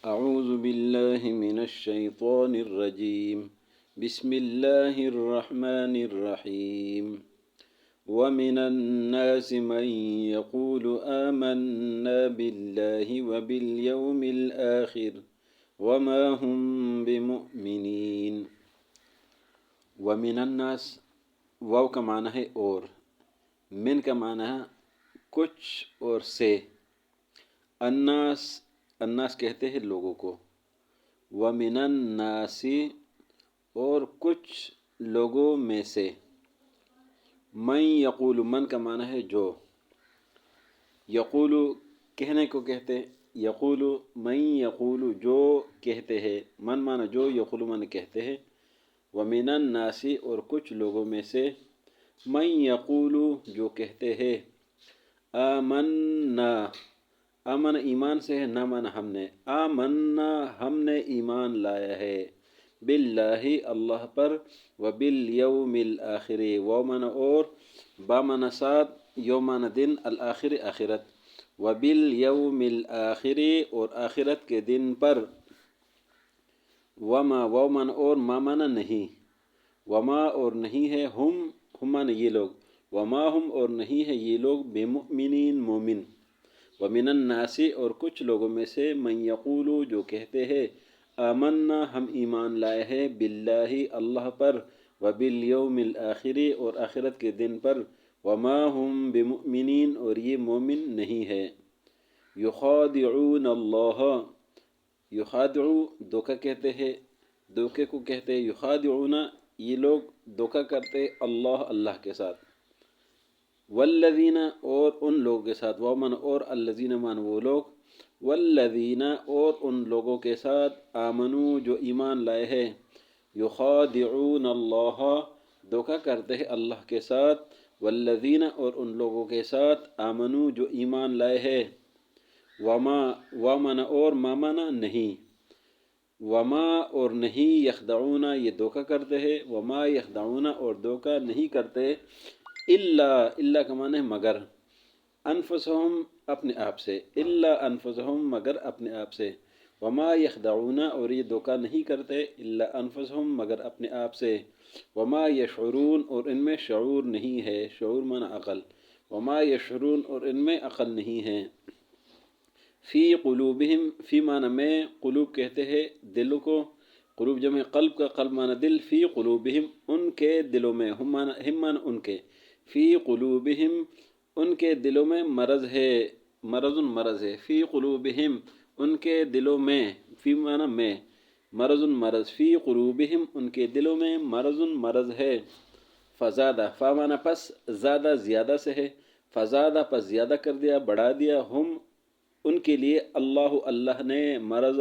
أعوذ بالله من الشيطان الرجيم. بسم الله الرحمن الرحيم. ومن الناس من يقول آمنا بالله وباليوم الآخر وما هم بمؤمنين. ومن الناس واو کا معنی ہے اور، من کا معنی ہے کچھ اور سے. الناس کہتے ہیں لوگوں کو. وَمِنَ النَّاسِ اور کچھ لوگوں میں سے. من یقول من کا معنی ہے جو. یقول کہنے کو کہتے. یقول من یقول جو کہتے ہیں. من معنی جو، یقول معنی کہتے ہیں. وَمِنَ النَّاسِ اور کچھ لوگوں میں سے. من یقول جو کہتے ہیں. آمنا آمن ایمان سے ہے، نہ مانا ہم نے. آمنا ہم نے ایمان لایا ہے. باللہ اللہ پر. وبالیوم الآخر واو مانا اور، با مانا ساتھ، یوم مانا دن، الآخر آخرت. وبالیوم الآخر اور آخرت کے دن پر. وما واو مانا اور، ما مانا نہیں. وما اور نہیں ہے، ہم مانا یہ لوگ. وما ہم اور نہیں ہے یہ لوگ، بمؤمنین مومن. ومن الناس اور کچھ لوگوں میں سے. من یقول جو کہتے ہیں. آمنا ہم ایمان لائے ہیں. باللہ اللہ پر. وبالیوم الآخر اور آخرت کے دن پر. وما ہم بمؤمنین اور یہ مومن نہیں ہے. یخادعون اللہ. یخادعو دھوکہ کہتے ہیں، دھوکے کو کہتے ہیں. یخادعون یہ لوگ دھوکہ کرتے اللہ کے ساتھ. والذین اور ان لوگوں کے ساتھ. واو من اور، الذین من وہ لوگ. والذین اور ان لوگوں کے ساتھ. آمنو جو ایمان لائے ہیں. یخادعون اللہ دھوکہ کرتے ہیں اللہ کے ساتھ. والذین اور ان لوگوں کے ساتھ. آمنو جو ایمان لائے ہیں. وما وا منا اور، ما منا نہیں. وما اور نہیں. یخدعون یہ دھوکہ کرتے ہیں. وما یخدعون اور دھوکہ نہیں کرتے. الا کا معنی ہے مگر. انفسہم اپنے آپ سے. الا انفسہم مگر اپنے آپ سے. وما یخدعون اور یہ دھوکہ نہیں کرتے. الا انفسہم مگر اپنے آپ سے. وما یشعرون اور ان میں شعور نہیں ہے. شعور معنی عقل. وما یشعرون اور ان میں عقل نہیں ہے. فی قلوبہم فی معنی میں، قلوب کہتے ہیں دلوں کو. قلوب جمع قلب کا، قلب معنی دل. فی قلوبہم ان کے دلوں میں. ہم معنی ان کے. فی قلوبہم ان کے دلوں میں مرض ہے. مرض ہے. فی قلوبہم ان کے دلوں میں. فی معنی میں، مرض مرض. فی قلوبہم ان کے دلوں میں مرض ہے. فزادہ فا معنی پس، زیادہ زیادہ سے ہے. فزادہ پس زیادہ کر دیا، بڑھا دیا. ہم ان کے لیے. اللہ نے مرض.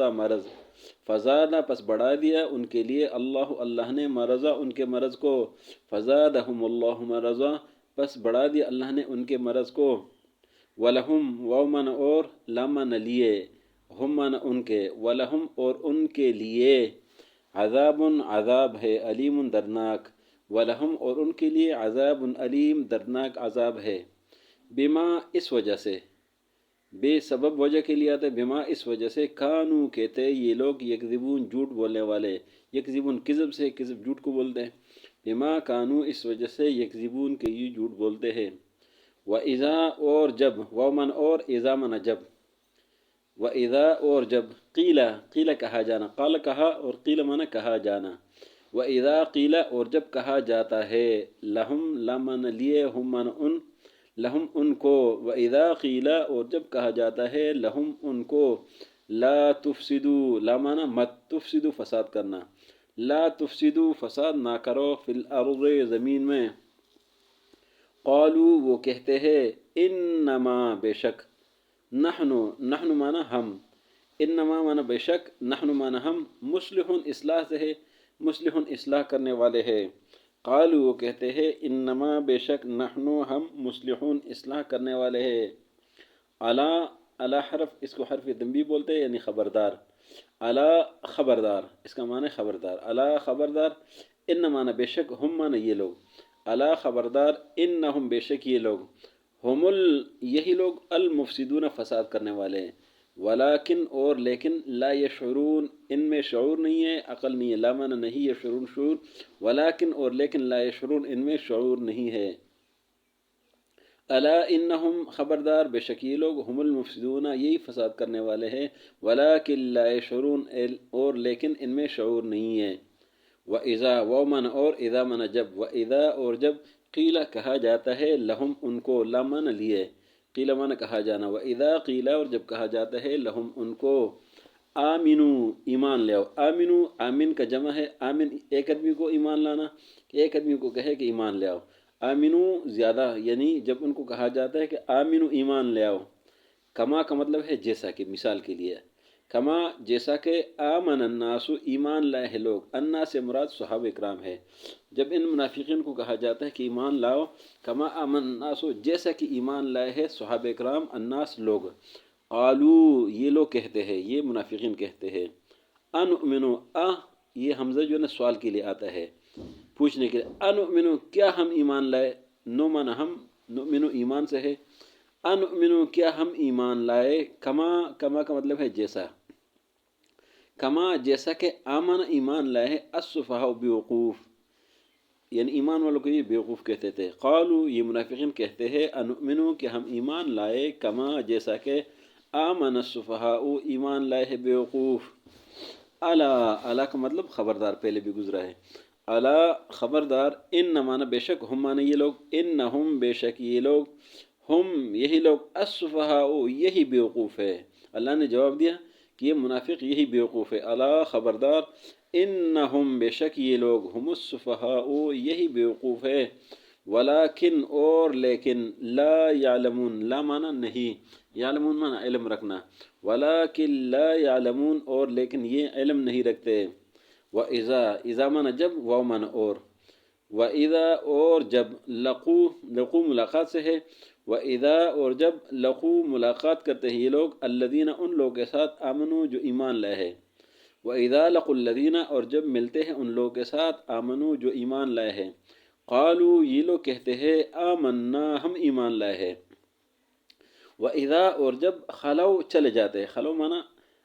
فزادہ پس بڑھا دیا ان کے لیے. اللہ نے مرض ان کے مرض کو. فزادہم اللہ مرضا پس بڑھا دیا اللہ نے ان کے مرض کو. وَلَهُمْ واو معنی اور، لام معنی لیے. ہم معنی ان کے. وَلَهُمْ اور ان کے لیے. عذاب عذاب ہے. علیم دردناک. وَلَهُمْ اور ان کے لیے. عذاب علیم دردناک عذاب ہے. بما اس وجہ سے. بے سبب وجہ کے لیے آتا ہے. بما اس وجہ سے. کانو کہتے یہ لوگ. یکذبون جھوٹ بولنے والے. یکذبون کذب سے، کذب جھوٹ کو بولتے ہیں. بما کانو اس وجہ سے. یکذبون کہ یہ جھوٹ بولتے ہیں. وَإِذَا اور جب. واو من اور، اذا من جب. وَإِذَا اور جب. قیل کہا جانا. قال کہا اور قیل من کہا جانا. وَإِذَا قیل اور جب کہا جاتا ہے. لہم لام من لیے، ہم من ان. لہم ان کو. وَإِذَا قیل اور جب کہا جاتا ہے. لہم ان کو. لا تفسدوا لا معنی مت، تفسدوا فساد کرنا. لا تفسدوا فساد نہ کرو. فی الارض زمین میں. قالوا وہ کہتے ہیں. انما بے شک. نحن معنی ہم. انما معنی بے شک. نحن معنی ہم. مصلحون اصلاح سے ہے. مصلحون اصلاح کرنے والے ہیں. قالوا وہ کہتے ہیں. انما بے شک. نحن ہم. مصلحون اصلاح کرنے والے ہیں. الا حرف اس کو حرف تنبیہ بولتے ہیں، یعنی خبردار. الا خبردار اس کا معنی خبردار. الا خبردار. ان معنی بے شک. ہم معنی یہ لوگ. الا خبردار. انہم بے شک یہ لوگ. یہی لوگ المفسدون فساد کرنے والے ہیں. ولیکن اور لیکن لا یشعرون ان میں شعور نہیں ہے، عقل نہیں ہے، لا معنی نہیں، یشعرون شعور، ولیکن اور لیکن لا یشعرون ان میں شعور نہیں ہے۔ الا انہم خبردار بے شک یہ لوگ ہم المفسدون یہی فساد کرنے والے ہیں، ولیکن لا یشعرون اور لیکن ان میں شعور نہیں ہے۔ وَإِذَا وَمَنَ اور اذا من جب، وَإِذَا اور جب قیل کہا جاتا ہے لہم ان کو، لا من لیے قیل من کہا جانا، وَإِذَا قیل اور جب کہا جاتا ہے لہم ان کو آمنو ایمان لے آؤ، آمنو آمن کا جمع ہے، آمن ایک آدمی کو ایمان لانا، ایک آدمی کو کہے کہ ایمان لے آؤ، آمنو زیادہ، یعنی جب ان کو کہا جاتا ہے کہ آمنو ایمان لے آؤ، کما کا مطلب ہے جیسا کہ، مثال کے لیے کما جیسا کہ آمن الناس ایمان لائے ہیں لوگ، الناس سے مراد صحابہ کرام ہے۔ جب ان منافقین کو کہا جاتا ہے کہ ایمان لاؤ، کما آمن الناس جیسا کہ ایمان لائے ہیں صحابہ کرام، الناس لوگ، قالو یہ لوگ کہتے ہیں، یہ منافقین کہتے ہیں، انؤمنو یہ حمزہ جو ہے نا سوال کے لیے آتا ہے، پوچھنے کے لیے، انؤمنو کیا ہم ایمان لائے، نو مانا ہم، نؤمنو ایمان سے ہے، انؤمنو کیا ہم ایمان لائے، کما کما کا مطلب ہے جیسا، کما جیسا کہ آمن ایمان لائے ہے السفہاء بیوقوف، یعنی ایمان والوں کو یہ بیوقوف کہتے تھے، قالو یہ منافقین کہتے ہیں، انؤمنو کہ ہم ایمان لائے، کما جیسا کہ آمن السفہاء ایمان لائے ہے بیوقوف۔ الا الا کا مطلب خبردار، پہلے بھی گزرا ہے، الا خبردار، ان مانا بے شک، ہم مانا یہ لوگ، انہم بے شک یہ لوگ، ہم یہی لوگ، السفہاء یہی بیوقوف ہے۔ اللہ نے جواب دیا کہ یہ منافق یہی بیوقوف ہے، الا خبردار، انہم بے شک یہ لوگ، ہم السفہاء یہی بیوقوف ہے، ولیکن اور لیکن، لا یعلمون لا مانا نہیں، یعلمون مانا علم رکھنا، ولیکن لا یعلمون اور لیکن یہ علم نہیں رکھتے۔ وَإِذَا اذا مانا جب، واو مانا اور، وَإِذَا اور جب، لقو لقو ملاقات سے ہے، وَإِذَا اور جب لقو ملاقات کرتے ہیں یہ لوگ، الذین ان لوگوں کے ساتھ، آمنو جو ایمان لائے ہیں، وَإِذَا لقوا الذین اور جب ملتے ہیں ان لوگوں کے ساتھ، آمنو جو ایمان لائے ہیں، قالو یہ لوگ کہتے ہیں، آمنا ہم ایمان لائے ہیں، وَإِذَا اور جب خلو چلے جاتے ہیں، خلو مانا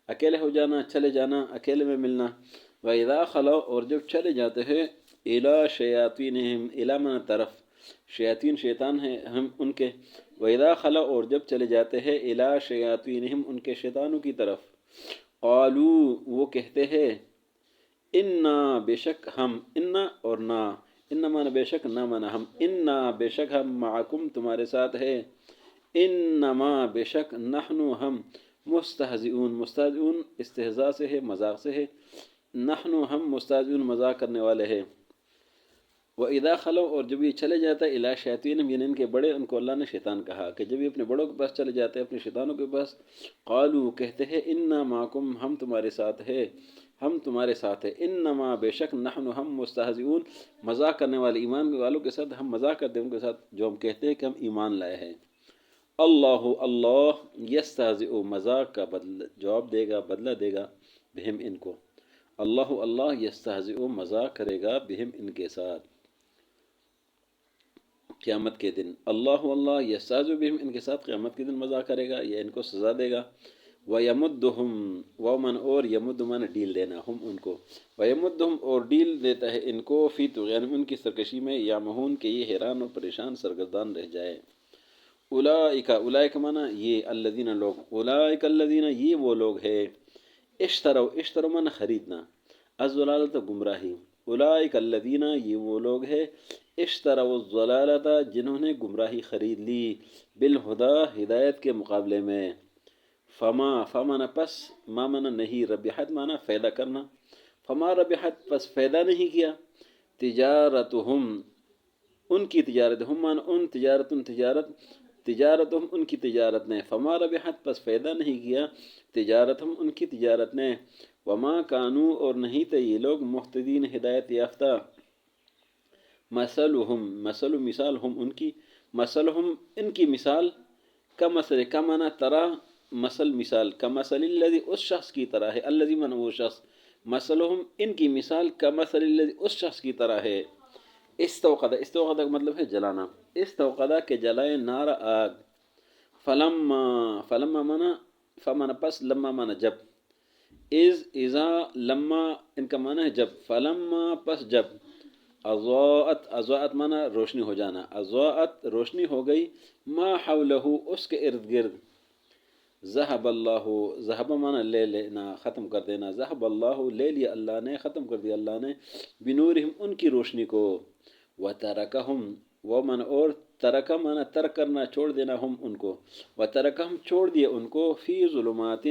اکیلے ہو جانا، چلے جانا، اکیلے میں ملنا، وَإِذَا خلو اور جب چلے جاتے ہیں، إِلَى شَيَاطِينِهِمْ إِلَى مانا طرف، شیاطین شیطان ہیں ہم ان کے، وَإِذَا خلو اور جب چلے جاتے ہیں، إِلَى شَيَاطِينِهِمْ ان کے شیطانوں کی طرف، قالو وہ کہتے ہیں، انا بے شک ہم، انا اور نا، انا مانا بے شک، نہ مانا ہم، انا بے شک ہم، معکم تمہارے ساتھ ہے، انما بے شک، نحن ہم، مستہزئون مستہزئون استہزاء سے ہے، مذاق سے ہے، نحن ہم مستہزئون مذاق کرنے والے ہیں۔ وَإِذَا خَلَوْا اور جب یہ چلے جاتا ہے، إِلَى شَيَاطِينِهِمْ یعنی ان کے بڑے، ان کو اللہ نے شیطان کہا کہ جب یہ اپنے بڑوں کے پاس چلے جاتے ہیں، اپنے شیطانوں کے پاس، قالوا کہتے ہیں، انا معکم ہم تمہارے ساتھ ہے، ہم تمہارے ساتھ ہے، انما بے شک، نحن ہم، مستہزئون مذاق کرنے والے، ایمان والوں کے ساتھ ہم مذاق کرتے ہیں ان کے ساتھ جو ہم کہتے ہیں کہ ہم ایمان لائے ہیں۔ اللہ اللہ یستہزئ مذاق کا بدل جواب دے گا، بدلہ دے گا، بہم ان کو، اللہ اللہ یستہزئ مذاق کرے گا، بہم ان کے ساتھ، قیامت کے دن، اللہ اللہ یستہزئ بہم ان کے ساتھ قیامت کے دن مذاق کرے گا یا ان کو سزا دے گا۔ وَيَمُدُّهُمْ وَمَنْ اور یمد من ڈیل دینا، ہم ان کو، وَيَمُدُّهُمْ اور ڈیل دیتا ہے ان کو، فی طغیانہم ان کی سرکشی میں، یعمہون کہ یہ حیران و پریشان سرگردان رہ جائے۔ اولئک اولئک مانا یہ، الذین لوگ، اولئک الذین یہ وہ لوگ ہیں، اشتروا مانا خریدنا، الضلالۃ گمراہی، اولئک الذین یہ وہ لوگ ہیں، اشتروا الضلالۃ جنہوں نے گمراہی خرید لی، بالہدی ہدایت کے مقابلے میں، فما فمانا پس، ما مانا نہیں، ربحت مانا فائدہ کرنا، فما ربحت پس فائدہ نہیں کیا، تجارتہم ان کی تجارت، ہم مانا ان، تجارت تجارت، تجارتہم ان کی تجارت نے، فما ربحت پس فائدہ نہیں کیا، تجارتہم ان کی تجارت نے، وما کانوا اور نہیں تھے یہ لوگ، مہتدین ہدایت یافتہ، مثلہم مثل مثال، ہم ان کی، مثلہم ان کی مثال، کا مثل کا مانا طرح، مثل مثال، کا مثل الذی اس شخص کی طرح ہے، الذی مانا وہ شخص، مثلہم ان کی مثال، کا مثل الذی اس شخص کی طرح ہے، استوقد استوقد کا مطلب ہے جلانا، استوقد کہ جلائے، نار آگ، فلما فلما مانا فمانا پس، لما مانا جب، از اذا لما ان کا معنی ہے جب، فلما پس جب، اضاءت اضاءت مانا روشنی ہو جانا، اضاءت روشنی ہو گئی، ما حولہ اس کے ارد گرد، ذہب اللہ ذہب مانا لے لینا ختم کر دینا، ذہب اللہ لے لیا اللہ نے، ختم کر دیا اللہ نے، بنورہم ان کی روشنی کو، وترکہم وہ مانا اور، ترکہ مانا ترک کرنا چھوڑ دینا، ہم ان کو، وترکہم چھوڑ دیا ان کو، فی ظلمات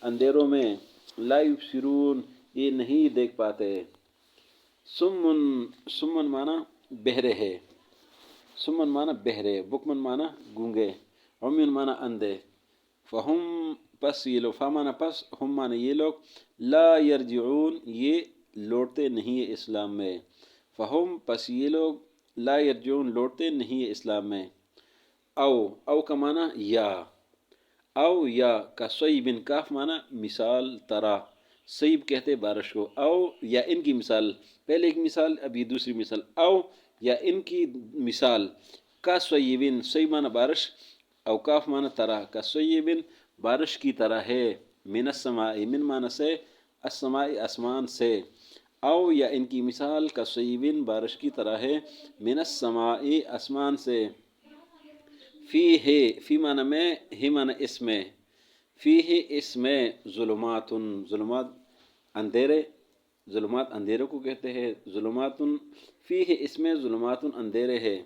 اندھیروں میں، لا یبصرون یہ نہیں دیکھ پاتے، سمن سمن مانا بہرے ہے، سمن مانا بہرے، بکمن مانا گونگے، عمیون مانا اندھے، فہم پس یہ لوگ، فامانا پس، ہم مانا یہ لوگ، لا یرجعون یہ لوٹتے نہیں ہے اسلام میں، فہم پس یہ لوگ، لا یرجعون لوٹتے نہیں ہے اسلام میں، او کا مانا یا، او یا کا سیبن، کاف مانا مثال، ترا سیب کہتے بارش کو، او یا ان کی مثال، پہلے ایک مثال اب یہ دوسری مثال، او یا ان کی مثال، کا سیبن سیب مانا بارش، اوقاف مانا طرح، کا سیبن بارش کی طرح ہے، من السماء من مانا سے، السماء آسمان سے، او یا ان کی مثال کا سیبن بارش کی طرح ہے، من السماء آسمان سے، فی ہے فی مانا میں، ہی مانا اس میں، فی ہے اس میں، ظلمات ظلمات اندھیرے، ظلمات اندھیروں کو کہتے ہیں، ظلمات فی ہے اس میں، ظلمات اندھیرے ہے،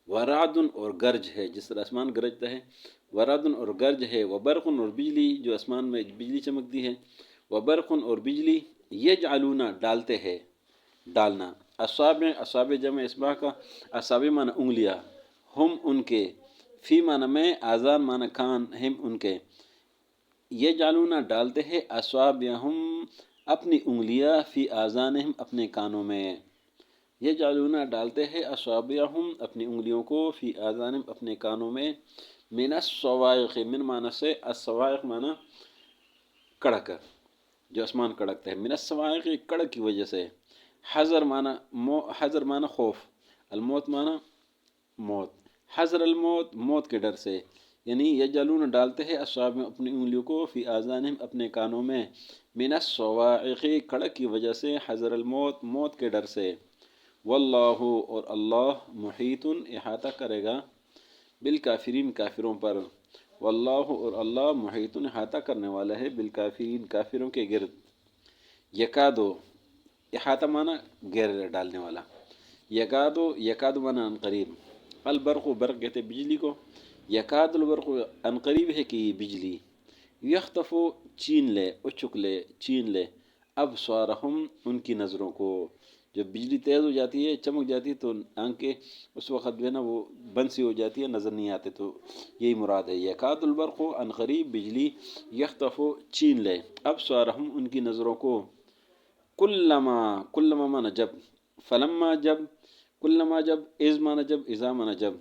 ورعد اور گرج ہے، جس طرح آسمان گرجتا ہے، ورعد اور گرج ہے، وبرق اور بجلی جو آسمان میں بجلی چمکتی ہے، وبرق اور بجلی، یجعلون ڈالتے ہیں، ڈالنا، اصابع اصابع جمع اصبع کا، اصابع مانا انگلیاں، ہم ان کے، فی مانا میں، آذان مانا کان، ہم ان کے، یجعلون ڈالتے ہیں، اصابعہم اپنی انگلیاں، فی آذانہم اپنے کانوں میں، یجعلون ڈالتے ہیں، اصابعہم اپنی انگلیوں کو، فی آذانہم اپنے کانوں میں، من الصواعق من مانا سے، الصواعق مانا کڑک، جو آسمان کڑکتا ہے، من الصواعق کڑک کی وجہ سے، حذر مانا حذر مانا خوف، الموت مانا موت، حذر الموت موت کے ڈر سے، یعنی یجعلون ڈالتے ہیں، اصحاب اپنی انگلیوں کو، فی آذانہم اپنے کانوں میں، من الصواعق کڑک کی وجہ سے، حذر الموت موت کے ڈر سے، واللہ اور اللہ، محیط احاطہ کرے گا، بالکافرین کافروں پر، واللہ اور اللہ، محیط احاطہ کرنے والا ہے، بالکافرین کافروں کے گرد، یکادو احاطہ مانا گھیر ڈالنے والا، یکادو یکادو مانا ان قریب، البرق برق کہتے بجلی کو، یکاد البرق ان قریب ہے کہ یہ بجلی، یخطف چین لے، اچک لے، چین لے، ابصارہم ان کی نظروں کو، جب بجلی تیز ہو جاتی ہے، چمک جاتی ہے تو آنکھیں اس وقت جو ہے نا وہ بند سی ہو جاتی ہے، نظر نہیں آتے، تو یہی مراد ہے، یکاد البرق ان قریب بجلی، یخطف چین لے، ابصارہم ان کی نظروں کو، کلما کلما مانا جب، فلما جب، کلما جب، از مانا جب، اذا مانا جب،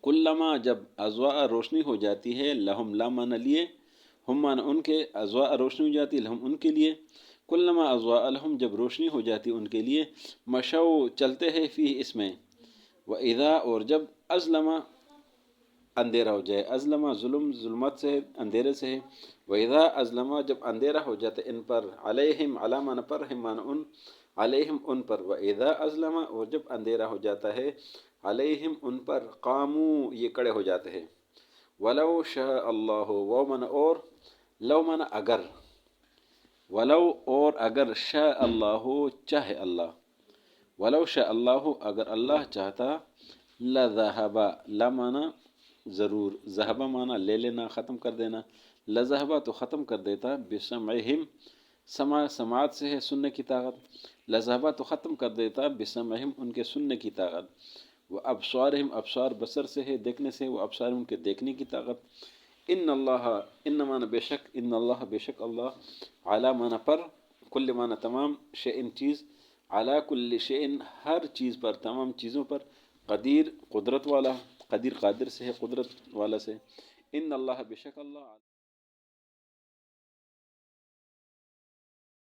کلما جب، اضواء روشنی ہو جاتی ہے، لہم لا مانا لیے، ہم مانا ان کے، اضواء روشنی ہو جاتی ہے، لہم ان کے لیے، کلما اضواء لہم جب روشنی ہو جاتی ان کے لیے، مشو چلتے ہیں، فی اس میں، و اذا اور جب، ازلم اندھیرا ہو جائے، ازلم ظلم ظلمت سے ہے، اندھیرے سے ہے، و اذا ازلم جب اندھیرا ہو جاتا ہے ان پر، علیہم علی مانا پر، ہم مانا ان، علیہم ان پر، و اذا ازلم اور جب اندھیرا ہو جاتا ہے، علیہم ان پر، قاموا یہ کڑے ہو جاتے ہیں، ولو شاء اللہ وہ مانا اور، لو مانا اگر، ولو اور اگر، شاء اللہ چاہے اللہ، ولو شاء اللہ اگر اللہ چاہتا، لذہب لا مانا ضرور، ذہبہ مانا لے لینا ختم کر دینا، لذہبہ تو ختم کر دیتا، بسمعہم سماعت سے ہے سننے کی طاقت، لذہبہ تو ختم کر دیتا، بسمعہم ان کے سننے کی طاقت، وہ ابصارہم ابصار بصر سے ہے دیکھنے سے، وہ ابصار ان کے دیکھنے کی طاقت، ان اللہ ان مانا بے شک، ان اللہ بے شک اللہ، علی مانا پر، کل مانا تمام، شیئن چیز، علی کل شیئن ہر چیز پر، تمام چیزوں پر، قدیر قدرت والا، قدیر قادر سے ہے قدرت والا سے، ان اللہ بے شک اللہ